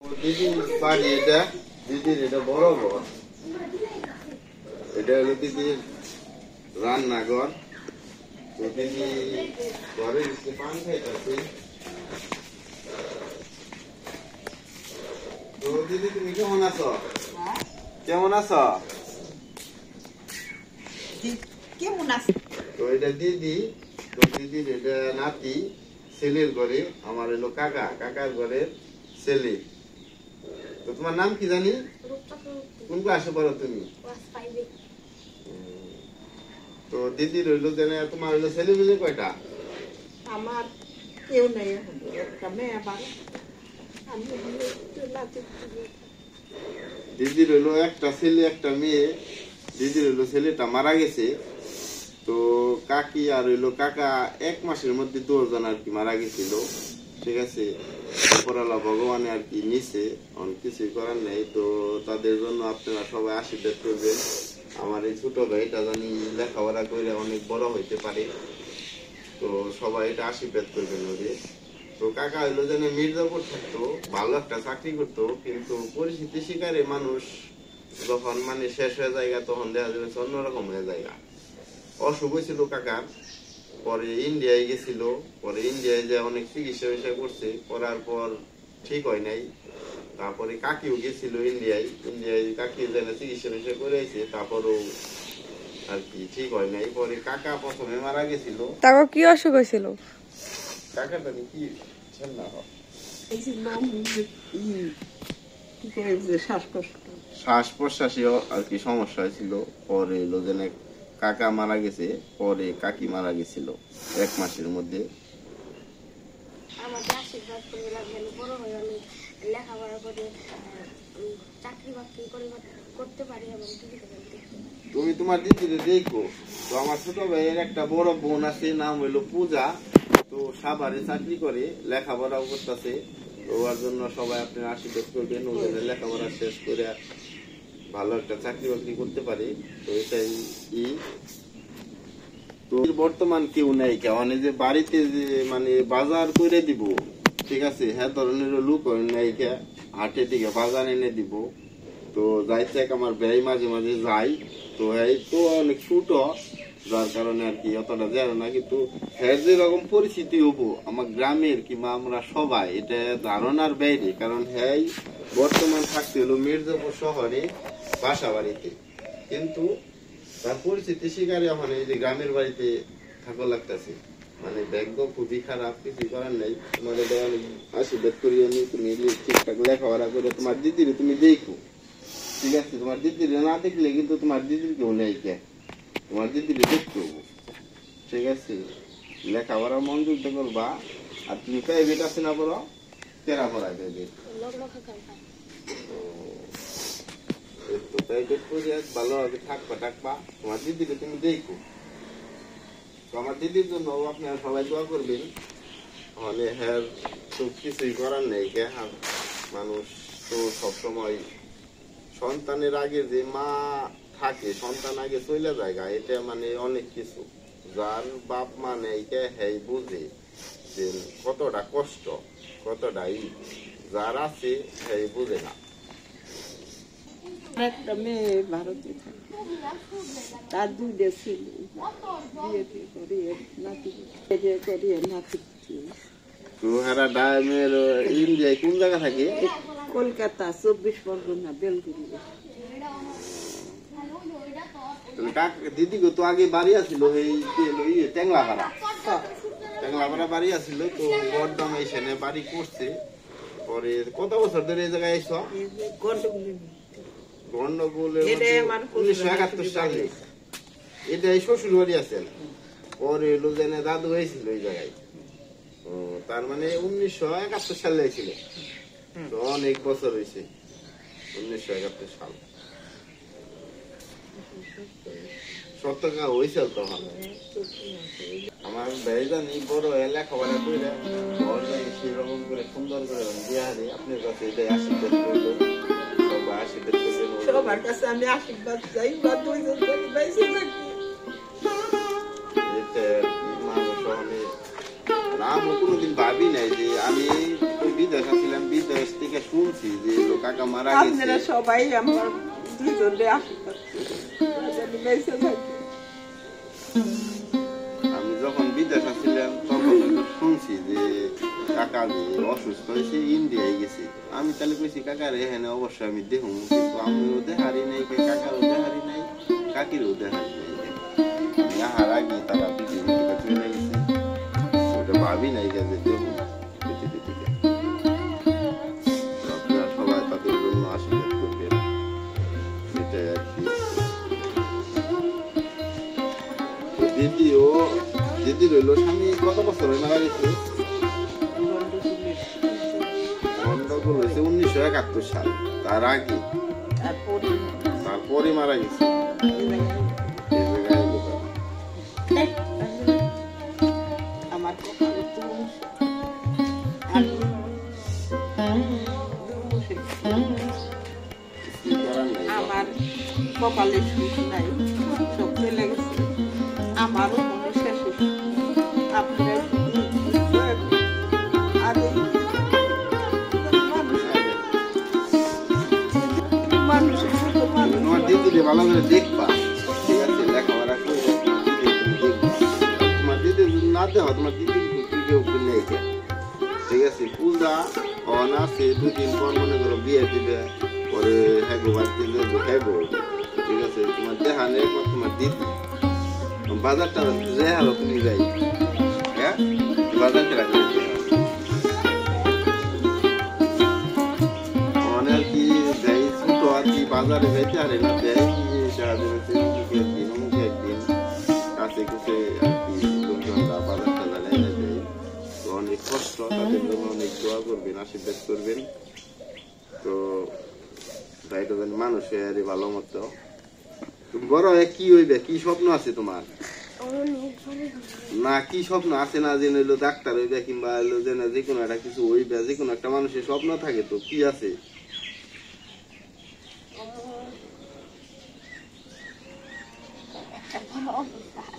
দিদি বাড়ি এটা, দিদির এটা বড় ঘর, এটা হলো দিদির রান্নাঘর। তো দিদি ঘরে পান খাইতেছে। তো দিদি তুমি কেমন আছো? কেমন আছো? কেমন আছে? তো এটা দিদি, তো দিদির এটা নাতি, ছেলের ঘরে। আমার হলো কাকা, কাকার ঘরের ছেলে। তো তোমার নাম কি জানি? কোন ক্লাসে পড়ো তুমি? তো দিদির হইলো জানে, তোমার হইলো ছেলে মেয়ে কয়টা? আমার কেউ নেই, একটা মেয়ে আবার আমি দিদির হইলো একটা ছেলে একটা মেয়ে। দিদির হইলো ছেলেটা মারা গেছে। তো কাকি আর হইলো কাকা 1 মাসের মধ্যে 2 জন আর কি মারা গেছিল। ঠিক আছে, উপরালা ভগবানে আর কি নিছে, অনেক কিছুই করার নেই। তো তাদের জন্য আপনারা সবাই আশীর্বাদ করবেন, আমার এই ছোট ভাইটা জানি লেখাপড়া করে অনেক বড় হইতে পারে। তো সবাই এটা আশীর্বাদ করবেন ওরে। তো কাকা হইলো যেন মির্জাপুর থাকতো, ভালো একটা চাকরি করতো, কিন্তু পরিস্থিতি শিকারে মানুষ যখন মানে শেষ হয়ে যায় তখন দেখা যাবে অন্যরকম হয়ে যায়। অসুখ হয়েছিল কাকার, পরে ইন্ডিয়ায় গেছিল। পরে ইন্ডিয়ায় যে অনেক চিকিৎসা করছে, করার পর ঠিক হয় নাই। তারপরে কাকিও গেছিল ইন্ডিয়ায়, কাকি যেন চিকিৎসা করে আইছে, তারপরও আর কি ঠিক হয় নাই। পরে কাকা প্রথমে মারা গেছিল। তারপর কি অসুখ হয়েছিল? কাকাটা কি না হয় শ্বাস প্রশ্বাসে আর কি সমস্যা হয়েছিল। পরে লোজনে কাকা মারা গেছে, পরে কাকি মারা গেছিল 1 মাসের মধ্যে। আমাদের আশীর্বাদ করে রাখবেন, বড় হয়ে অনেক লেখাপড়া করে চাকরি বাকরি করতে পারি এবং তুমি তোমার দিদিরে দেখো। তো আমার ছোট ভাইয়ের একটা বড় বোন আছে, নাম হইলো পূজা। তো সাভারে চাকরি করে, লেখাপড়াও করতেছে। তো ওর জন্য সবাই আপনার আশীর্বাদ করবেন, ওদের লেখাপড়া শেষ করে ভালো একটা চাকরি বাকরি করতে পারে। তো এটাই তো বর্তমান কেউ নেই, কেমন যে বাড়িতে যে মানে বাজার করে দিব, ঠিক আছে, হ্যাঁ ধরনের লোক নেই, হাটে দিকে বাজার এনে দিব। তো যাইতে আমার ব্যয় মাঝে মাঝে যাই। তো এই তো অনেক ছোট, যার কারণে আর কি অতটা জানো না। কিন্তু হ্যাঁ যেরকম পরিস্থিতি হবো আমার গ্রামের কিংবা আমরা সবাই এটা ধারণার বাইরে। কারণ হ্যাঁ বর্তমান থাকতে হলো মির্জাপুর শহরে বাসা বাড়িতে, কিন্তু তার পরিস্থিতি শিকারে এখন এই যে গ্রামের বাড়িতে থাকা লাগতেছে। মানে ভাগ্য খুবই খারাপ, কিছু করার নেই। তোমাদের আশীর্বাদ করি আমি, তুমি ঠিকঠাক লেখাপড়া করে তোমার দিদির তুমি দেখো, ঠিক আছে? তোমার দিদির না দেখলে কিন্তু তোমার দিদির কেউ নেই, তোমার দিদির দেখতে হবো, ঠিক আছে? লেখাপড়া মনোযোগ করবা। আর তুমি প্রাইভেট আছে না পড়ো, কেরা পড়ায় প্রাইভেট? প্রাইভেট করে ভালোভাবে থাকবা। তোমার দিদিকে তুমি দেখো। তো আমার দিদির জন্য আপনারা সবাই দোয়া করবেন। তাহলে হ্যাঁ তো কিছুই করার নেই, মানুষ তো সবসময় সন্তানের আগে যে মা থাকে, সন্তান আগে চলে যায়, এটা মানে অনেক কিছু। যার বাপ মা নেই হ্যাঁ বুঝে যে কতটা কষ্ট, কতটা যার আছে হ্যাঁ বুঝে না। একটা মেয়ে ভারতে থাকে, তার 2 ছেলে, বিয়ে করিয়ে নাতি করিয়ে নাতি। তো হেরা ডায়মের ইন্ডিয়ায় কোন জায়গা থাকে? কলকাতা 24 পরগনা বেলগুড়ি। দিদি তো আগে বাড়ি আছিল এই টেংলাপাড়া, টেংলাপাড়া বাড়ি আছিল। তো বর্ধমান এখানে বাড়ি করছে। পরে কত বছর ধরে এই জায়গায় এসো? গন্ডগোলের 1971 সালে এটাই শ্বশুর বাড়ি আছেন। পরে এলো জেনে দাদু হয়েছিল এই জায়গায়। তার মানে 1971 সালে হয়েছিল। তো অনেক বছর হয়েছে, 1971 সাল। 70 হয়েছে তখন। আমার ভাইজানি বড় লেখাপড়া করে সেরকম করে সুন্দর করে বিহারে আপনার কাছে এটাই আশীর্বাদ করবো, সবাই আশীর্বাদ করবেন। সবার কাছে আমি আশীর্বাদ চাই, বা 2 জন করে বাইসে থাকি। এটা মানুষ আমি কোনোদিন ভাবি নাই যে আমি বিদেশ আসছিলাম, বিদেশ থেকে শুনছি যে এলো কাকা মারা গেছে। আপনারা সবাই আমার দুজনে আশীর্বাদ করবেন। আমি যখন বিদেশ আসছিলাম তখন শুনছি যে কাকা যে অসুস্থ হয়েছে, ইন্ডিয়ায় গেছে। আমি তাহলে কইছি কাকার এখানে অবশ্যই আমি দেখুন, কিন্তু আমিও দেখারি নাই, কাকারও দেখারি নাই, কাকিরও দেখারি নাই। আহার আগে তারা পৃথিবী থেকে চলে গেছে, ওটা ভাবি নাই যে দেখুন পৃথিবী থেকে। আপনারা সবাই তাদের জন্য আশীর্বাদ করবেন, এটাই আর কি। দিদি রইল স্বামী কত বছর মারা গেছে? গন্ডগোল হয়েছে 1971 সাল, তার আগে তারপরে মারা গেছে। আমার কপালে সুখ নাই, সব চলে গেছে। আমারও মনে শেষ আপনারা আর মানুষের তোমার দিদিকে ভালো করে দেখবা, ঠিক আছে? লেখাপড়া করে তোমার দিদি না দেওয়া, তোমার দিদি কেউ নেই, ঠিক আছে? পূজা অন আছে, 2 দিন পর মনে করো বিয়ে দিবে, পরে হ্যাগো বাড়িতে যাবো, হ্যাগো, ঠিক আছে? তোমার দেখা নেই তোমার দিদি বাজারটা যে হালো তুমি যাই, হ্যাঁ বাজারটা রাখবে অনেক কি যাই ছোট আর কি বাজারে যাইতে আরে না দেয় মুখে একদিন কাছে কুছে আর কি লোকজনরা বাজার টাজার এনে দেয়। তো অনেক কষ্ট, তাদের জন্য অনেক দোয়া করবেন, আশীর্বাদ করবেন। তো যাইতে মানুষের ভালো মতো বড় কি হইবে, কি স্বপ্ন আছে তোমার? না কি স্বপ্ন আছে না যে হইলো ডাক্তার হইবে কিংবা হইলো যে না যে কোনো একটা কিছু হইবে, যে কোনো একটা মানুষের স্বপ্ন থাকে, তো কি আছে?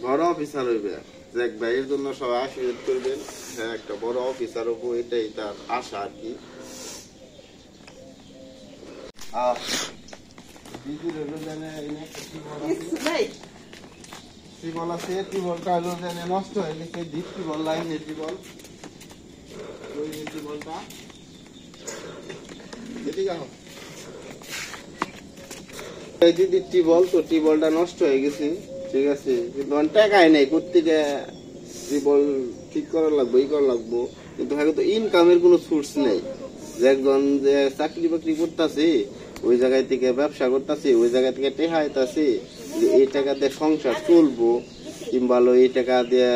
বড় অফিসার হইবে। দেখ ভাইয়ের জন্য সবাই আশীর্বাদ করবেন, হ্যাঁ একটা বড় অফিসার হবো, এটাই তার আশা আর কি। টিবল আছে, টিবলটা হলো যে নষ্ট হয়ে গেছে, ডিপ টিবল, লাইনের টিবল, টিবলটা দিদির টিবল, তো টিবলটা নষ্ট হয়ে গেছে, ঠিক আছে? কিন্তু টাকাই নেই, কোথেকে টিবল ঠিক করা লাগবো, ই করা লাগবো, কিন্তু হ্যাঁ তো ইনকামের কোনো সোর্স নেই। যে একজন যে চাকরি বাকরি করতেছে, ওই জায়গায় থেকে ব্যবসা করতেছে, ওই জায়গা থেকে টেহা আইতাছে, যে এই টাকা দিয়ে সংসার চলবো কিংবা এই টাকা দিয়ে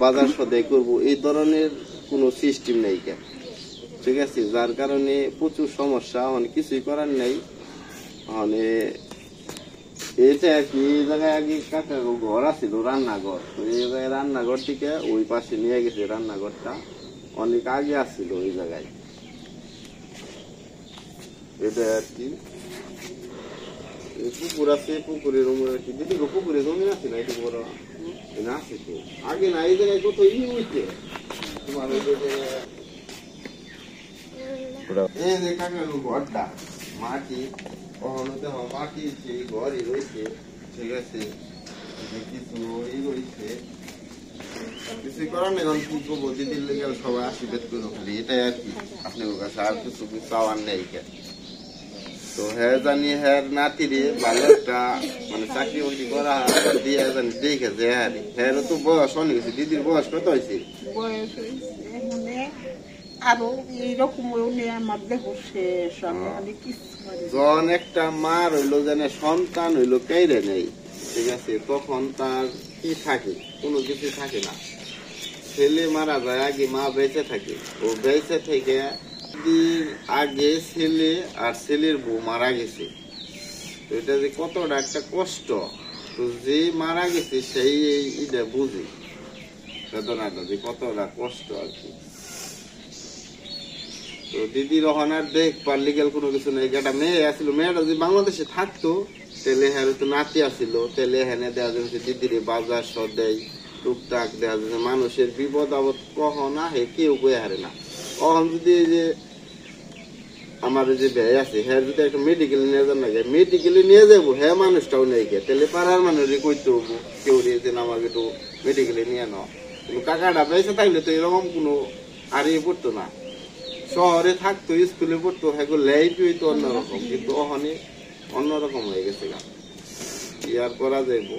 বাজার সদাই করবো, এই ধরনের কোনো সিস্টেম নেই কেন, ঠিক আছে? যার কারণে প্রচুর সমস্যা, মানে কিছুই করার নেই। মানে এটা আর কি, এই জায়গায় আগে কাকার ঘর আছিল, রান্নাঘর, তো এই জায়গায় রান্নাঘর থেকে ওই পাশে নিয়ে গেছে, রান্নাঘরটা অনেক আগে আসছিল ওই জায়গায়, এটা আর কি। পুকুর আছে, পুকুরের আর কি দিদি পুকুরে জমি আছে না, একটু বড় না আছে তো আগে না, এই জায়গায় কত ই হইছে তোমার ওই যে এই যে কাকার ঘরটা মাটি, অহনতে মাটি সেই ঘরই রয়েছে, ঠিক আছে? কিছু ই রয়েছে, কিছু করার নেই, কি করবো? দিদির লেগে সবাই আশীর্বাদ করবো খালি, এটাই আর কি। আপনার কাছে আর কিছু চাওয়ার নেই কেন। তো হ্যাঁ জানি হ্যাঁ নাতিরে ভালো একটা মানে চাকরি বাকরি করা দিয়ে জানি দেখে যে হ্যাঁ তো বয়স অনেক হয়েছে। দিদির বয়স কত হয়েছে? বয়স হয়েছে আরো এইরকম আমার দেহ শেষ, আমি কিছু যখন একটা মা রইলো যেন সন্তান হইলো কেড়ে নেই, ঠিক আছে? তখন তার কি থাকে? কোনো কিছু থাকে না। ছেলে মারা যায় আগে, মা বেঁচে থাকে, ও বেঁচে থেকে আগে ছেলে আর ছেলের বউ মারা গেছে, তো এটা যে কতটা একটা কষ্ট, তো যে মারা গেছে সেই এটা বুঝে বেদনাটা যে কতটা কষ্ট আর কি। তো দিদির ওখানে দেখবার লিগেল কোনো কিছু নেই। একটা মেয়ে আসছিল, মেয়েটা যদি বাংলাদেশে থাকতো তাহলে হ্যাঁ তো নাতি আসছিল, তাহলে হ্যাঁ দেওয়া যাচ্ছে দিদির বাজার সব দেয়, টুকটাক দেওয়া যাচ্ছে। মানুষের বিপদ আপদ কখন আহে কেউ বয়ে হারে না। কখন যদি যে আমার যে ভাই আছে হ্যাঁ যদি একটা মেডিকেল নিয়ে যান না মেডিকেলে নিয়ে যাবো হ্যাঁ মানুষটাও নেই গে তাহলে পাড়ার মানুষই কইতে হবো কেউ দিয়েছেন আমাকে একটু মেডিকেলে নিয়ে নাও কিন্তু কাকাটা বেঁচে থাকলে তো এরকম কোনো হারিয়ে পড়তো না শহরে থাকতো স্কুলে পড়তো হ্যাঁ লাইফ হইতো অন্যরকম কিন্তু ওখানে অন্যরকম হয়ে গেছে কি আর করা যাইব।